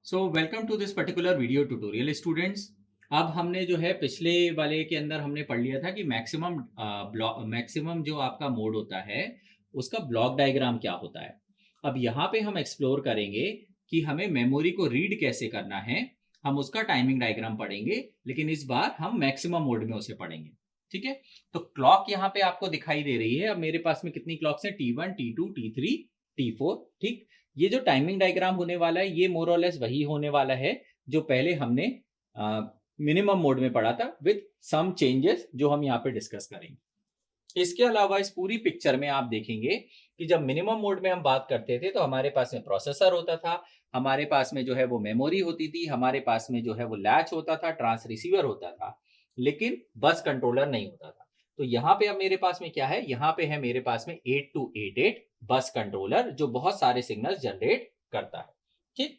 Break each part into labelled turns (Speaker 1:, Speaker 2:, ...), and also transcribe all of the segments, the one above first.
Speaker 1: So welcome to this particular video tutorial students. अब हमने जो है पिछले वाले के अंदर हमने पढ़ लिया था कि मैक्सिमम जो आपका मोड होता है उसका ब्लॉक डायग्राम क्या होता है। अब यहाँ पे हम एक्सप्लोर करेंगे कि हमें मेमोरी को रीड कैसे करना है। हम उसका टाइमिंग डायग्राम पढ़ेंगे, लेकिन इस बार हम मैक्सिमम मोड में उसे पढ़ेंगे। ठीक है, तो क्लॉक यहाँ पे आपको दिखाई दे रही है। अब मेरे पास में कितनी क्लॉक्स हैं? T1, T2, T3, T4। ठीक, ये जो टाइमिंग डायग्राम होने वाला है ये मोर और लेस वही होने वाला है जो पहले हमने मिनिमम मोड में पढ़ा था, विद सम चेंजेस जो हम यहाँ पे डिस्कस करेंगे। इसके अलावा इस पूरी पिक्चर में आप देखेंगे कि जब मिनिमम मोड में हम बात करते थे तो हमारे पास में प्रोसेसर होता था, हमारे पास में जो है वो मेमोरी होती थी, हमारे पास में जो है वो लैच होता था, ट्रांस रिसीवर होता था, लेकिन बस कंट्रोलर नहीं होता था। तो यहाँ पे अब मेरे पास में क्या है? यहाँ पे है मेरे पास में 8288 बस कंट्रोलर जो बहुत सारे सिग्नल्स जनरेट करता है। ठीक,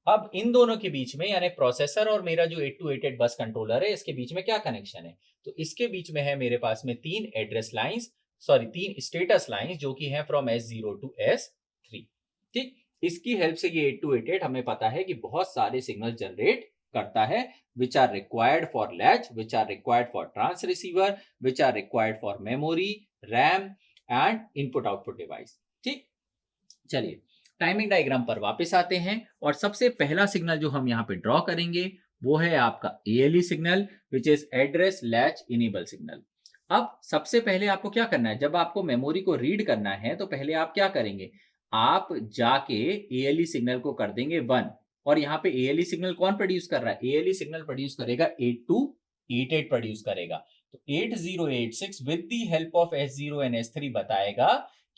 Speaker 1: अब इन दोनों के बीच में यानी प्रोसेसर और मेरा जो 8288 बस कंट्रोलर है इसके बीच में क्या कनेक्शन है? तो इसके बीच में है मेरे पास में तीन स्टेटस लाइंस जो कि हैं फ्रॉम S0 टू S3। ठीक, इसकी हेल्प से ये 8288 हमें पता है कि बहुत सारे सिग्नल जनरेट करता है, which are required for latch, which are required for trans receiver, which are required for memory, RAM and input output device। ठीक, चलिए टाइमिंग डायग्राम पर वापस आते हैं और सबसे पहला सिग्नल जो हम यहाँ पे ड्रॉ करेंगे वो है आपका ALE signal, which is address latch enable signal. अब सबसे पहले आपको क्या करना है? जब आपको मेमोरी को रीड करना है तो पहले आप क्या करेंगे? आप जाके ALE सिग्नल को कर देंगे 1। और यहाँ पे ALE सिग्नल कौन प्रोड्यूस कर रहा है? ALE सिग्नल प्रोड्यूस करेगा 8288 प्रोड्यूस करेगा। तो 8086 with the help of S0 and S3 बताएगा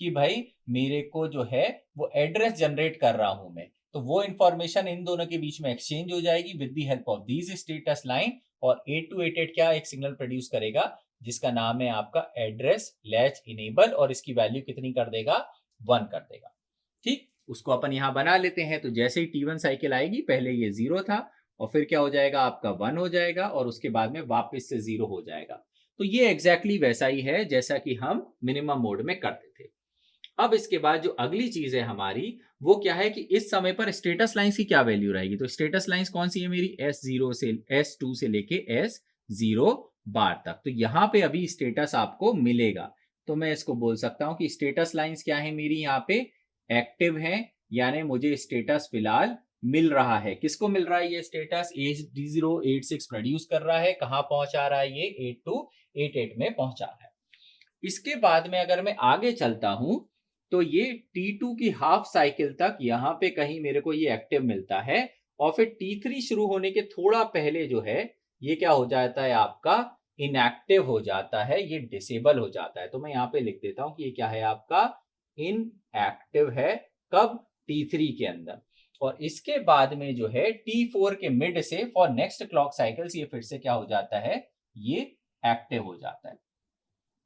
Speaker 1: कि भाई मेरे को जो है वो एड्रेस जनरेट कर रहा हूं मैं। तो वो इंफॉर्मेशन इन दोनों के बीच में एक्सचेंज हो जाएगी with the help of these status line. और 8288 क्या एक सिग्नल प्रोड्यूस करेगा जिसका नाम है आपका एड्रेस लैच इनेबल, और इसकी वैल्यू कितनी कर देगा? 1 कर देगा। ठीक, उसको अपन यहां बना लेते हैं। तो जैसे ही T1 साइकिल आएगी, पहले ये 0 था और फिर क्या हो जाएगा? आपका 1 हो जाएगा और उसके बाद में वापस से 0 हो जाएगा। तो ये एग्जैक्टली वैसा ही है जैसा कि हम मिनिमम मोड में करते थे। अब इसके बाद जो अगली चीज है हमारी वो क्या है कि इस समय पर स्टेटस लाइंस की क्या वैल्यू रहेगी? तो स्टेटस लाइंस कौन सी है मेरी? S0 से S2 से लेके S0 बार तक। तो यहां पे अभी स्टेटस आपको मिलेगा। तो मैं इसको बोल सकता हूं कि स्टेटस लाइंस क्या है मेरी? यहाँ पे एक्टिव है, यानी मुझे स्टेटस फिलहाल मिल रहा है। किसको मिल रहा है ये स्टेटस? D086 प्रोड्यूस कर रहा है। कहां पहुंचा रहा है? ये 8288 में पहुंचा रहा है। इसके बाद में अगर मैं आगे चलता हूं तो ये T2 की हाफ साइकिल तक यहाँ पे कहीं मेरे को ये एक्टिव मिलता है, और फिर T3 शुरू होने के थोड़ा पहले जो है ये क्या हो जाता है? आपका इनएक्टिव हो जाता है, ये डिसेबल हो जाता है। तो मैं यहाँ पे लिख देता हूं कि ये क्या है? आपका इनएक्टिव है। कब? T3 के अंदर। और इसके बाद में जो है T4 के मिड से फॉर नेक्स्ट क्लॉक साइकिल्स ये फिर से क्या हो जाता है? ये एक्टिव हो जाता है।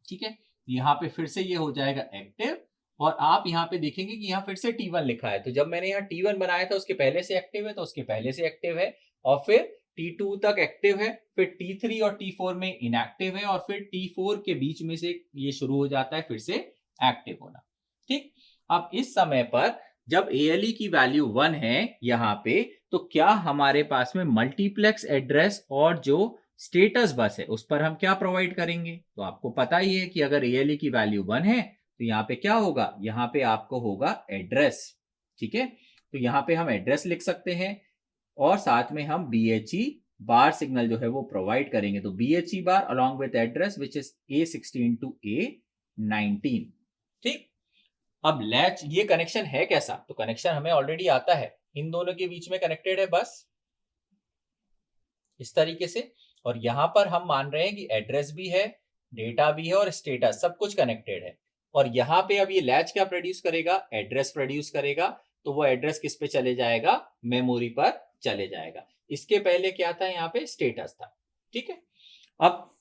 Speaker 1: ठीक है, यहाँ पे फिर से ये हो जाएगा एक्टिव। और आप यहाँ पे देखेंगे कि यहाँ फिर से T1 लिखा है। तो जब मैंने यहाँ T1 बनाया था उसके पहले से एक्टिव है, तो उसके पहले से एक्टिव है, और फिर T2 तक एक्टिव है, फिर T3 और T4 में इनएक्टिव है, और फिर T4 के बीच में से ये शुरू हो जाता है फिर से एक्टिव होना। ठीक, अब इस समय पर जब ALE की वैल्यू 1 है यहाँ पे, तो क्या हमारे पास में मल्टीप्लेक्स एड्रेस और जो स्टेटस बस है उस पर हम क्या प्रोवाइड करेंगे? तो आपको पता ही है कि अगर ALE की वैल्यू 1 है तो यहाँ पे क्या होगा? यहाँ पे आपको होगा एड्रेस। ठीक है, तो यहाँ पे हम एड्रेस लिख सकते हैं और साथ में हम BHE बार सिग्नल जो है वो प्रोवाइड करेंगे। तो BHE bar along with address which is A16 to A19। ठीक, अब लैच ये कनेक्शन है कैसा? तो कनेक्शन हमें ऑलरेडी आता है, इन दोनों के बीच में कनेक्टेड है बस इस तरीके से। और यहां पर हम मान रहे हैं कि एड्रेस भी है, डेटा भी है और स्टेटस सब कुछ कनेक्टेड है। और यहाँ पे अब ये लैच क्या प्रोड्यूस करेगा? एड्रेस प्रोड्यूस करेगा। तो वो एड्रेस किस पे चले जाएगा? मेमोरी पर चले जाएगा। इसके पहले क्या था? यहाँ पे स्टेटस था। ठीक है, अब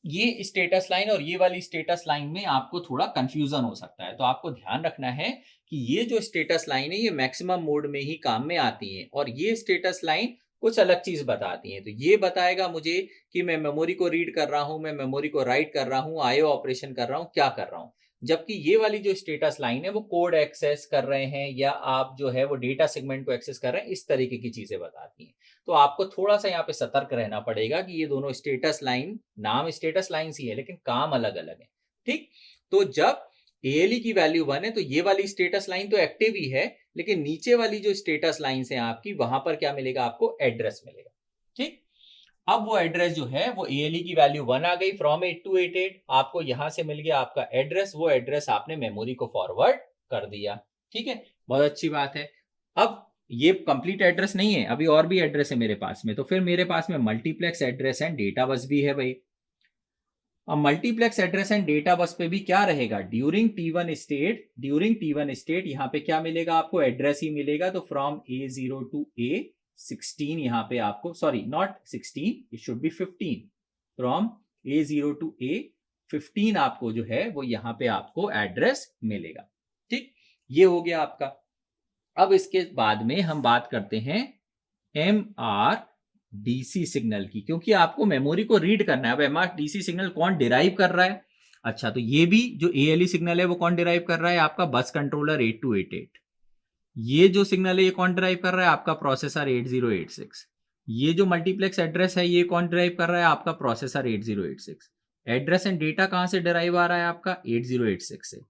Speaker 1: ये स्टेटस लाइन और ये वाली स्टेटस लाइन में आपको थोड़ा कंफ्यूजन हो सकता है। तो आपको ध्यान रखना है कि ये जो स्टेटस लाइन है ये मैक्सिमम मोड में ही काम में आती है, और ये स्टेटस लाइन कुछ अलग चीज बताती है। तो ये बताएगा मुझे कि मैं मेमोरी को रीड कर रहा हूं, मैं मेमोरी को राइट कर रहा हूं, IO ऑपरेशन कर रहा हूं, क्या कर रहा हूं। जबकि ये वाली जो स्टेटस लाइन है वो कोड एक्सेस कर रहे हैं या आप जो है वो डेटा सेगमेंट को एक्सेस कर रहे हैं, इस तरीके की चीजें बताती हैं। तो आपको थोड़ा सा यहाँ पे सतर्क रहना पड़ेगा कि ये दोनों स्टेटस लाइन, नाम स्टेटस लाइन ही है लेकिन काम अलग अलग है। ठीक, तो जब ALE की वैल्यू 1 है तो ये वाली स्टेटस लाइन तो एक्टिव ही है, लेकिन नीचे वाली जो स्टेटस लाइन है आपकी, वहां पर क्या मिलेगा आपको, एड्रेस मिलेगा। ठीक, अब वो एड्रेस जो है वो ALE की वैल्यू 1 आ गई फ्रॉम 8 to 88, आपको यहां से मिल गया आपका एड्रेस, वो एड्रेस आपने मेमोरी को फॉरवर्ड कर दिया। ठीक है, बहुत अच्छी बात है। अब ये कंप्लीट एड्रेस नहीं है, अभी और भी एड्रेस है मेरे पास में, तो फिर मेरे पास में multiplex address and data bus भी है भाई। अब multiplex address and data bus पे भी क्या रहेगा, ड्यूरिंग T1 स्टेट यहाँ पे क्या मिलेगा आपको, एड्रेस ही मिलेगा। तो फ्रॉम A0 to A16 यहाँ पे आपको, sorry not 16, it should be 15, from A0 to A15 आपको जो है वो यहाँ पे आपको एड्रेस मिलेगा। ठीक, ये हो गया आपका। अब इसके बाद में हम बात करते हैं MRDC सिग्नल की, क्योंकि आपको मेमोरी को रीड करना है। अब MRDC सिग्नल कौन डिराइव कर रहा है, अच्छा तो ये भी जो ALE सिग्नल है वो कौन डिराइव कर रहा है, आपका बस कंट्रोलर 8288। ये जो सिग्नल है ये कौन डिराइव कर रहा है, आपका प्रोसेसर 8086। ये जो मल्टीप्लेक्स एड्रेस है ये कौन डिराइव कर रहा है, आपका प्रोसेसर 8086। एड्रेस एंड डेटा कहां से डिराइव आ रहा है, आपका 8086 से।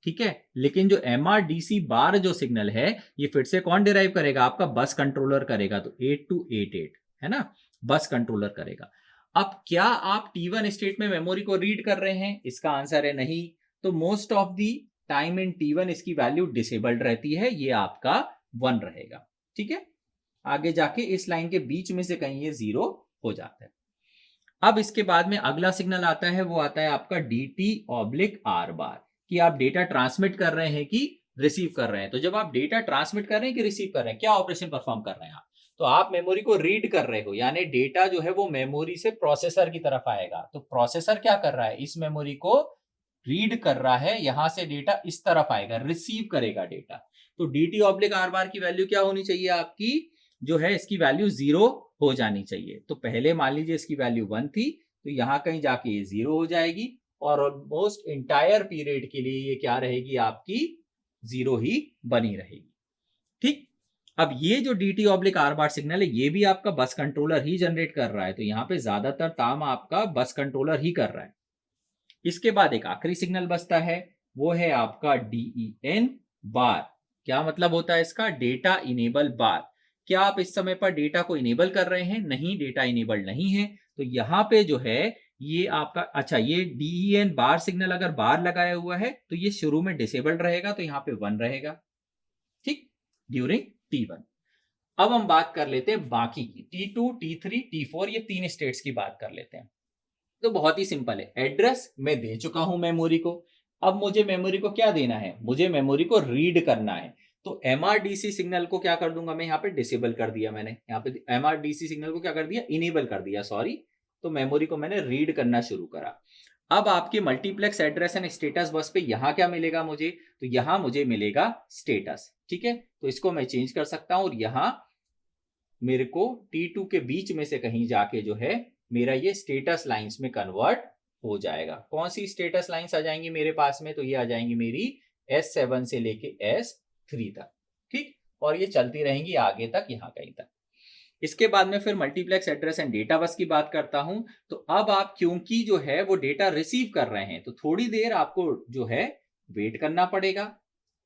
Speaker 1: ठीक है, लेकिन जो MRDC बार जो सिग्नल है ये फिर से कौन डिराइव करेगा, आपका बस कंट्रोलर करेगा। तो 8288 है ना, बस कंट्रोलर करेगा। अब क्या आप T1 स्टेट में मेमोरी को रीड कर रहे हैं, इसका आंसर है नहीं। तो most of the time in T1 इसकी वैल्यू डिसेबल्ड रहती है, ये आपका 1 रहेगा। ठीक है, आगे जाके इस लाइन के बीच में से कहीं ये 0 हो जाता है। अब इसके बाद में अगला सिग्नल आता है, वो आता है आपका DT/R बार, कि आप डेटा ट्रांसमिट कर रहे हैं कि रिसीव कर रहे हैं। तो जब आप डेटा ट्रांसमिट कर रहे हैं कि रिसीव कर रहे हैं, क्या ऑपरेशन परफॉर्म कर रहे हैं आप, तो आप मेमोरी को रीड कर रहे हो, यानी डेटा जो है वो मेमोरी से प्रोसेसर की तरफ आएगा। तो प्रोसेसर क्या कर रहा है, इस मेमोरी को रीड कर रहा है, यहां से डेटा इस तरफ आएगा, रिसीव करेगा डेटा। तो DT/R बार की वैल्यू क्या होनी चाहिए आपकी, जो है इसकी वैल्यू 0 हो जानी चाहिए। तो पहले मान लीजिए इसकी वैल्यू 1 थी, तो यहां कहीं जाके ये 0 हो जाएगी, और ऑलमोस्ट इंटायर पीरियड के लिए ये क्या रहेगी आपकी, 0 ही बनी रहेगी। ठीक, अब ये जो DT/R बार सिग्नल है ये भी आपका बस कंट्रोलर ही जनरेट कर रहा है, तो यहां पे ज्यादातर काम आपका बस कंट्रोलर ही कर रहा है। इसके बाद एक आखिरी सिग्नल बचता है, वो है आपका DEN बार। क्या मतलब होता है इसका, डेटा इनेबल बार। क्या आप इस समय पर डेटा को इनेबल कर रहे हैं, नहीं, डेटा इनेबल नहीं है। तो यहां पे जो है ये आपका, अच्छा ये DEN बार सिग्नल अगर बार लगाया हुआ है तो ये शुरू में डिसेबल्ड रहेगा, तो यहाँ पे 1 रहेगा। ठीक, ड्यूरिंग T1। अब हम बात कर लेते हैं बाकी की, T2, T3, T4, ये 3 स्टेट्स की बात कर लेते हैं। तो बहुत ही सिंपल है, एड्रेस मैं दे चुका हूं मेमोरी को, अब मुझे मेमोरी को क्या देना है, मुझे मेमोरी को रीड करना है। तो MRDC सिग्नल को क्या कर दूंगा मैं, यहाँ पे डिसेबल कर दिया मैंने, यहाँ पे MRDC सिग्नल को क्या कर दिया, इनेबल कर दिया, सॉरी। तो मेमोरी को मैंने रीड करना शुरू करा। अब आपके मल्टीप्लेक्स एड्रेस एंड स्टेटस बस पे यहाँ क्या मिलेगा मुझे, तो यहाँ मुझे मिलेगा स्टेटस। ठीक है, तो इसको मैं चेंज कर सकता हूं, और यहाँ मेरे को T2 के बीच में से कहीं जाके जो है मेरा ये स्टेटस लाइंस में कन्वर्ट हो जाएगा। कौन सी स्टेटस लाइंस आ जाएंगी मेरे पास में, तो ये आ जाएंगी मेरी S7 से लेके S3 तक। ठीक, और ये चलती रहेंगी आगे तक, यहाँ कहीं तक। इसके बाद में फिर multiplex address and data bus की बात करता हूं। तो अब आप क्योंकि जो है वो डेटा रिसीव कर रहे हैं, तो थोड़ी देर आपको जो है वेट करना पड़ेगा।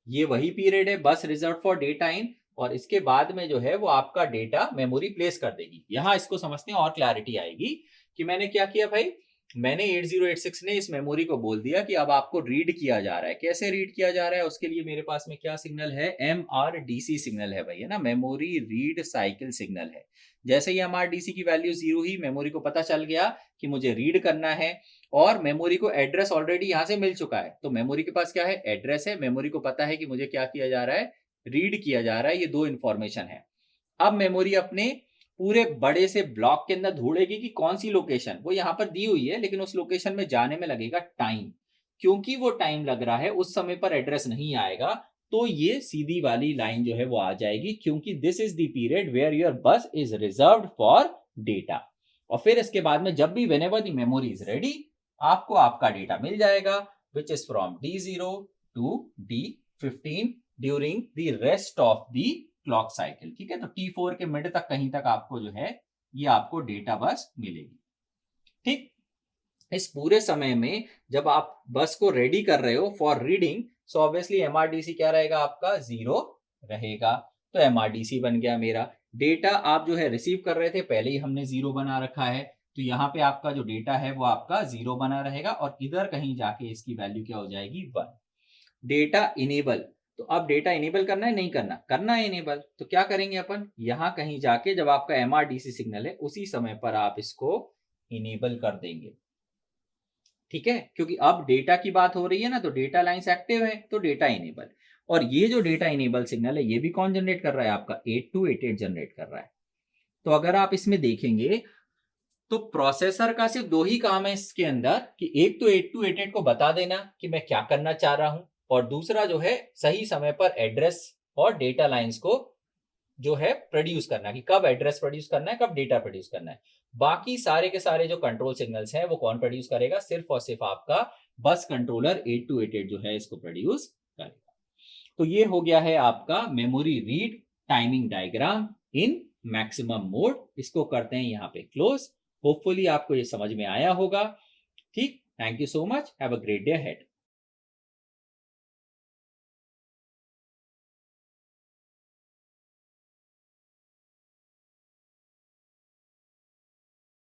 Speaker 1: ये वही पीरियड है बस रिजर्व फॉर डेटा इन, और इसके बाद में जो है वो आपका डेटा मेमोरी प्लेस कर देगी। यहां इसको समझते हैं और क्लैरिटी आएगी कि मैंने क्या किया भाई, मैंने 8086 ने इस मेमोरी को बोल दिया कि अब आपको रीड किया जा रहा है। कैसे रीड किया जा रहा है, उसके लिए मेरे पास में क्या सिग्नल है, MRDC सिग्नल है भाई, है ना, मेमोरी रीड साइकिल सिग्नल है। जैसे ही MRDC की वैल्यू 0 ही, मेमोरी को पता चल गया कि मुझे रीड करना है, और मेमोरी को एड्रेस ऑलरेडी यहां से मिल चुका है। तो मेमोरी के पास क्या है, एड्रेस है, मेमोरी को पता है कि मुझे क्या किया जा रहा है, रीड किया जा रहा है। ये दो इंफॉर्मेशन है। अब मेमोरी अपने पूरे बड़े से ब्लॉक के अंदर ढूंढेगी कि कौन सी लोकेशन, वो यहां पर दी हुई है, लेकिन उस लोकेशन में जाने में लगेगा टाइम। क्योंकि वो टाइम लग रहा है, उस समय पर एड्रेस नहीं आएगा, तो ये सीधी वाली लाइन जो है वो आ जाएगी, क्योंकि this is the period where your bus is reserved for data. और फिर इसके बाद में जब भी whenever the memory is ready, आपको आपका डेटा मिल जाएगा। which is from D0 to D15 during the rest of the clock cycle. ठीक है, तो T4 के मिड तक कहीं तक आपको जो है ये आपको डेटा बस मिलेगी। ठीक, इस पूरे समय में जब आप बस को रेडी कर रहे हो for reading, so obviously MRDC क्या रहेगा आपका, 0 रहेगा। तो एमआरडीसी बन गया मेरा। डेटा आप जो है रिसीव कर रहे थे, पहले ही हमने 0 बना रखा है, तो यहाँ पे आपका जो डेटा है वो आपका 0 बना रहेगा और इधर कहीं जाके इसकी वैल्यू क्या हो जाएगी, 1। डेटा इनेबल, तो अब डेटा इनेबल करना है नहीं करना, करना है इनेबल, तो क्या करेंगे अपन, यहाँ कहीं जाके जब आपका एमआरडीसी सिग्नल है उसी समय पर आप इसको इनेबल कर देंगे। ठीक है, क्योंकि अब डेटा की बात हो रही है ना, तो डेटा लाइंस एक्टिव है तो डेटा इनेबल। और ये जो डेटा इनेबल सिग्नल है ये भी कौन जनरेट कर रहा है, आपका 8288 जनरेट कर रहा है। तो अगर आप इसमें देखेंगे तो प्रोसेसर का सिर्फ 2 ही काम है इसके अंदर, कि एक तो 8288 को बता देना कि मैं क्या करना चाह रहा हूं, और दूसरा जो है सही समय पर एड्रेस और डेटा लाइंस को जो है प्रोड्यूस करना, कि कब एड्रेस प्रोड्यूस करना है, कब डेटा प्रोड्यूस करना है। बाकी सारे के सारे जो कंट्रोल सिग्नल्स हैं वो कौन प्रोड्यूस करेगा, सिर्फ और सिर्फ आपका बस कंट्रोलर 8288 जो है इसको प्रोड्यूस करेगा। तो ये हो गया है आपका memory read timing diagram in maximum mode. इसको करते हैं यहाँ पे क्लोज। होपफुली आपको ये समझ में आया होगा। ठीक, thank you so much, have a great day ahead.